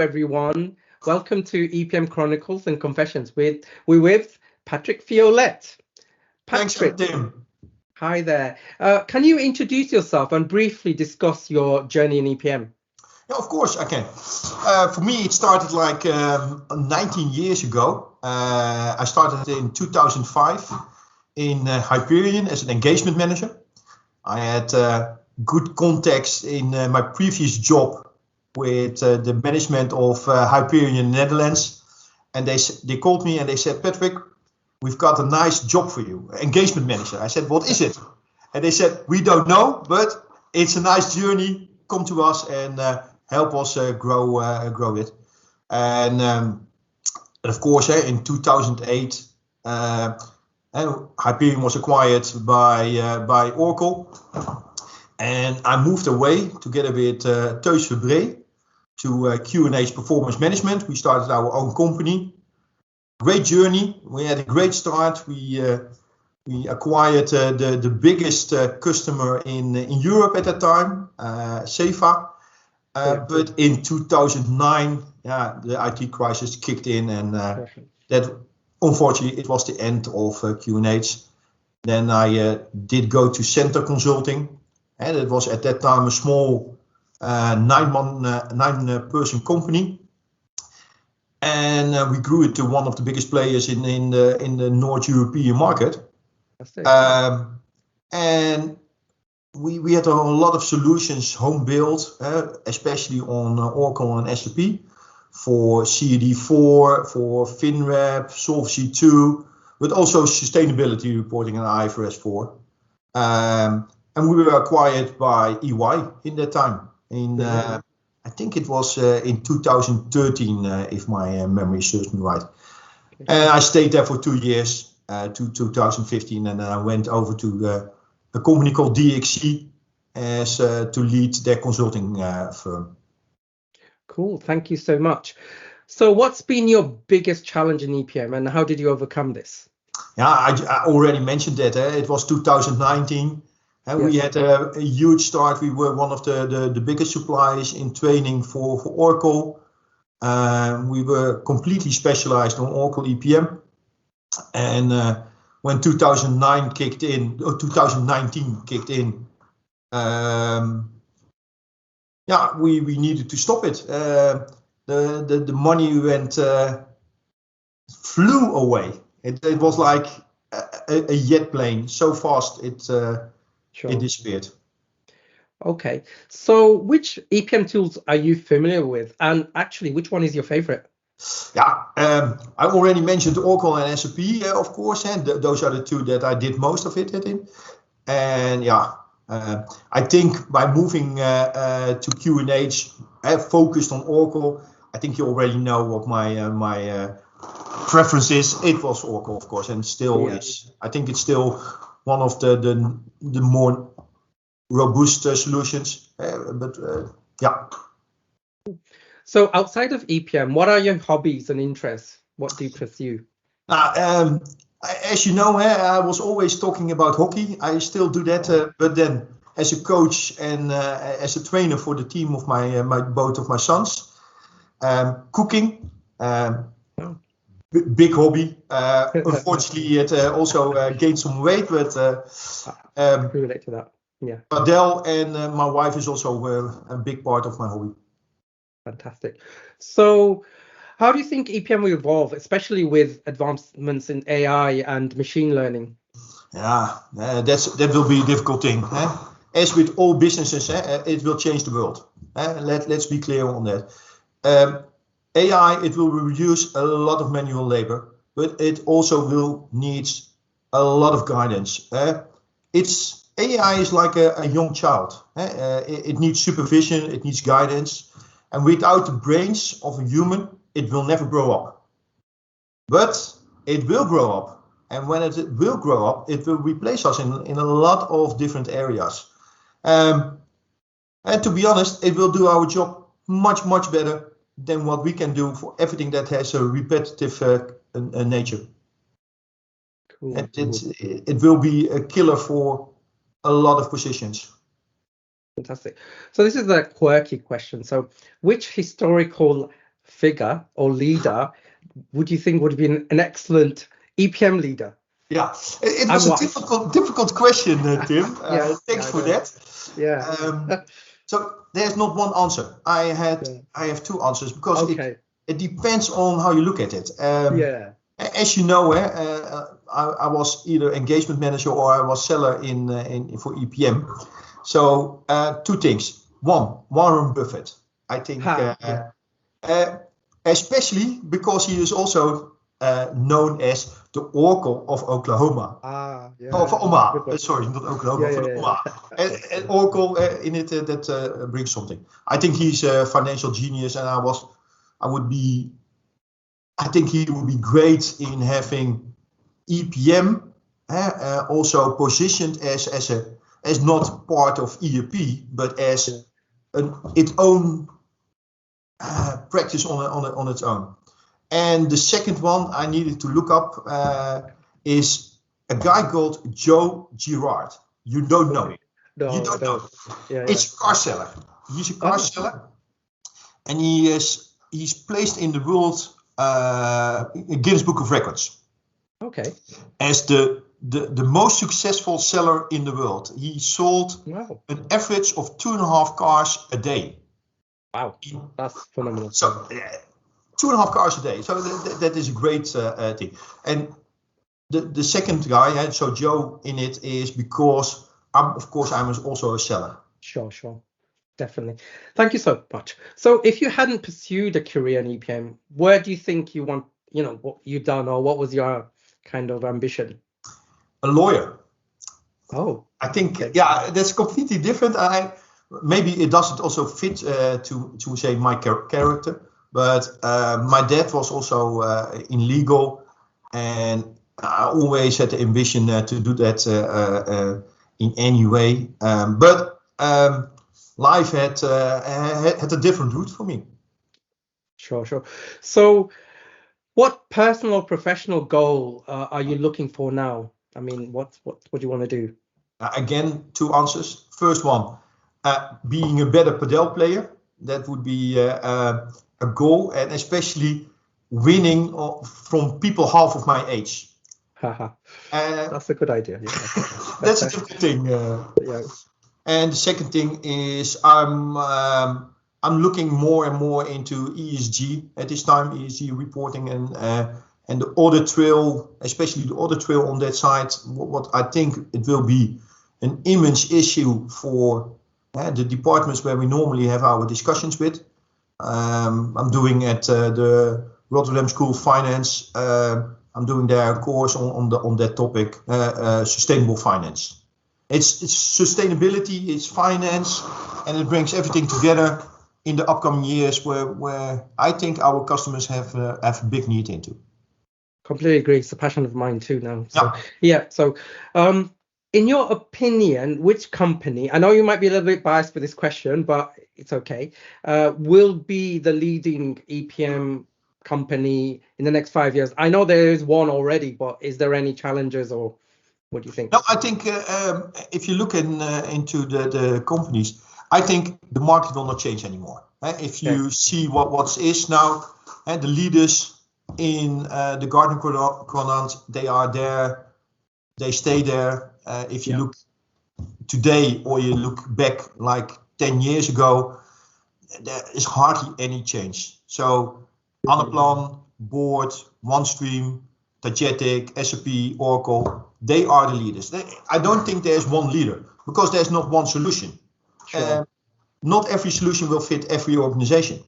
everyone. Welcome to EPM Chronicles and Confessions. We're with Patrick Fiolet. Thanks, Tim. Hi there. Can you introduce yourself and briefly discuss your journey in EPM? Yeah, of course I can. For me, it started like 19 years ago. I started in 2005 in Hyperion as an engagement manager. I had good contacts in my previous job with the management of Hyperion Netherlands, and they called me and they said, Patrick, we've got a nice job for you, engagement manager. I said, what is it? And they said, we don't know, but it's a nice journey. Come to us and help us grow it. And of course, in 2008, Hyperion was acquired by Oracle. And I moved away together with Teus Verbree to Q&A's performance management. We started our own company. Great journey. We had a great start. We acquired the biggest customer in Europe at that time, Cefa. But in 2009, the IT crisis kicked in, and that unfortunately it was the end of Q&A's. Then I did go to Center Consulting, and it was at that time a small nine-person company. And we grew it to one of the biggest players in the North European market. And we had a lot of solutions home built, especially on Oracle and SAP for CED4, for FinRep, Solvency 2, but also sustainability reporting and IFRS 4. And we were acquired by EY in that time. I think it was in 2013, if my memory serves me right. And I stayed there for 2 years, to 2015, and then I went over to a company called DXC as to lead their consulting firm. Cool, thank you so much. So what's been your biggest challenge in EPM and how did you overcome this? Yeah, I already mentioned that. It was 2019. And we had a huge start. We were one of the biggest suppliers in training for Oracle. We were completely specialized on Oracle EPM. And when 2019 kicked in, we needed to stop it. The money flew away. It was like a jet plane, so fast it disappeared. Okay, so which EPM tools are you familiar with, and actually which one is your favorite? Yeah, I already mentioned Oracle and SAP, of course, and those are the two that I did most of it in. And I think by moving to Q&H, focused on Oracle, I think you already know what my preference is. It was Oracle, of course, and still is. I think it's still one of the more robust solutions, So outside of EPM, what are your hobbies and interests? What do you pursue? As you know, I was always talking about hockey. I still do that, but then as a coach and as a trainer for the team of both of my sons, cooking. Big hobby. Unfortunately, it also gained some weight, but I relate to that. Yeah. Adele and my wife is also a big part of my hobby. Fantastic. So, how do you think EPM will evolve, especially with advancements in AI and machine learning? Yeah, that will be a difficult thing. As with all businesses, it will change the world. Let's be clear on that. AI, it will reduce a lot of manual labor, but it also will need a lot of guidance. AI is like a young child. It needs supervision, it needs guidance, and without the brains of a human, it will never grow up. But it will grow up, and when it will grow up, it will replace us in a lot of different areas. And to be honest, it will do our job much, much better than what we can do for everything that has a repetitive nature. Cool. It will be a killer for a lot of positions. Fantastic. So this is a quirky question. So which historical figure or leader would you think would have been an excellent EPM leader? Yeah, it was a difficult question, Tim. Thanks for that. Yeah. So there's not one answer. I have two answers because it depends on how you look at it. As you know, I was either engagement manager or I was seller for EPM. So two things. One, Warren Buffett. I think, especially because he is also known as the Oracle of Oklahoma. Of Omaha. Sorry, not Oklahoma, for Omaha. And Oracle in it that brings something. I think he's a financial genius, and I think he would be great in having EPM also positioned as not part of ERP, but as its own practice on its own. And the second one I needed to look up is a guy called Joe Girard. You don't know him. No, you don't know. It's a car seller. He's a car seller, and he's placed in the world Guinness Book of Records. Okay. As the most successful seller in the world. He sold an average of 2.5 cars a day. Wow, that's phenomenal. So 2.5 cars a day. So that is a great thing. And the second guy, so Joe in it, is because I'm also a seller. Sure. Definitely. Thank you so much. So if you hadn't pursued a career in EPM, where do you think you want, what you've done, or what was your kind of ambition? A lawyer. Oh. I think, that's completely different. Maybe it doesn't also fit to say my character, but my dad was also in legal, and I always had the ambition to do that in any way. But life had a different route for me. Sure. So what personal or professional goal are you looking for now? I mean, what do you want to do? Again, two answers. First one, being a better padel player. That would be a goal, and especially winning from people half of my age. That's a good idea. Yeah. That's a different thing. And the second thing is I'm looking more and more into ESG at this time, ESG reporting and the audit trail, especially the audit trail on that side. What I think it will be an immense issue for the departments where we normally have our discussions with. I'm doing at the Rotterdam School of Finance. I'm doing there a course on that topic, sustainable finance. It's sustainability, it's finance, and it brings everything together in the upcoming years where I think our customers have a big need into. Completely agree. It's a passion of mine too now. So, in your opinion, which company, I know you might be a little bit biased for this question, but it's okay, will be the leading EPM company in the next 5 years? I know there is one already, but is there any challenges, or what do you think? No, I think if you look into the companies, I think the market will not change anymore. If you see what is now, the leaders in the Gartner Quadrant, they are there, they stay there. If you look today or you look back like 10 years ago, there is hardly any change. So Anaplan, Board, OneStream, Tagetic, SAP, Oracle, they are the leaders. I don't think there's one leader because there's not one solution. Sure. Not every solution will fit every organization.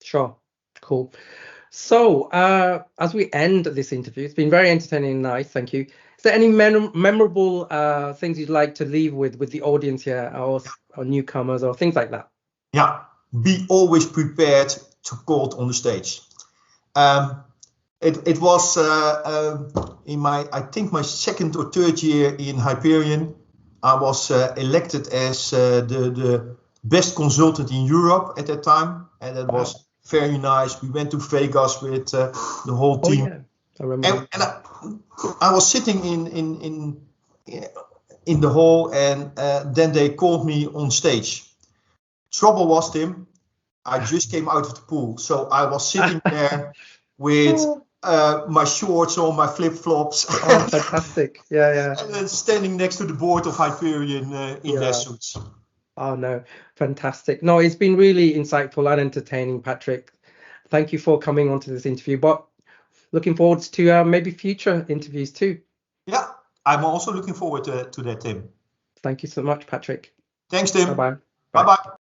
Sure. Cool. So as we end this interview, it's been very entertaining and nice. Thank you. Is there any memorable things you'd like to leave with the audience here, or newcomers, or things like that? Yeah. Be always prepared to call on the stage. It was in my second or third year in Hyperion. I was elected as the best consultant in Europe at that time, and that was very nice. We went to Vegas with the whole team. Oh, yeah. I remember. And I was sitting in the hall, and then they called me on stage. Trouble was, Tim, I just came out of the pool, so I was sitting there with my shorts on, my flip-flops. Oh, fantastic. Yeah. And then standing next to the board of Hyperion in their suits. Oh, no, fantastic. No, it's been really insightful and entertaining, Patrick. Thank you for coming on to this interview, but looking forward to maybe future interviews too. Yeah, I'm also looking forward to that, Tim. Thank you so much, Patrick. Thanks, Tim. Bye-bye. Bye-bye.